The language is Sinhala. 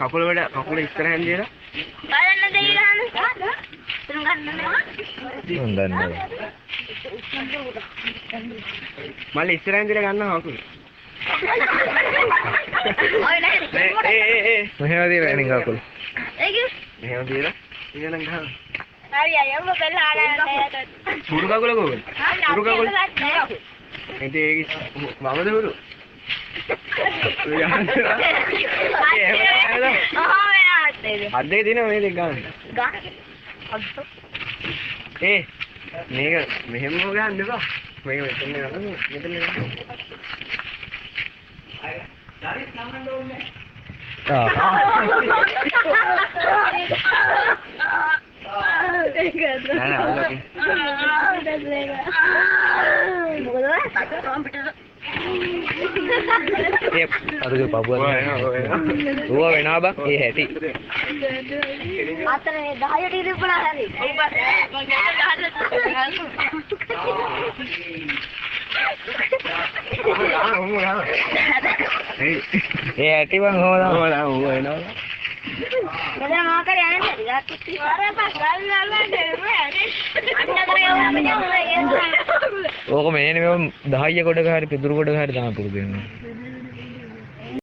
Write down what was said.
කකුල වල කකුල ඉස්සරහින් දියලා. බලන්න දෙයි ගන්න. තුන් ගන්න නෑ. මල්ලි ඉස්සරහින් දියලා ගන්නවා කකුල. ඔය නෑ. මෙහෙම දියලා එනින් කකුල. ඒක මෙහෙම දියලා ඉතින් ගහන්න. හරි අය ඔබ බෙල්ල ආඩන්න. පුරු කකුල කොහොමද? පුරු කකුල. ඒක මමද පුරු? අද්දේ දින මේ දෙක ගන්න. මේක මෙහෙම ගන්න එපා. මේක මෙතන ගන්න. මෙතන ගන්න. අරගේ පපුව ඌව වෙනවා බං ඒ හැටි අතන 10ට ඉරිපුණා හරි ඒ හැටි බං හොමදා ඌව වෙනවා මෙතන මොකක් හරි යන්නේ නැති ගාක් ඉස්සරහට ඕක මේනේ මේ 10 කොටක හරි පිදුරු කොටක හරි තමයි පුරුදු වෙනවා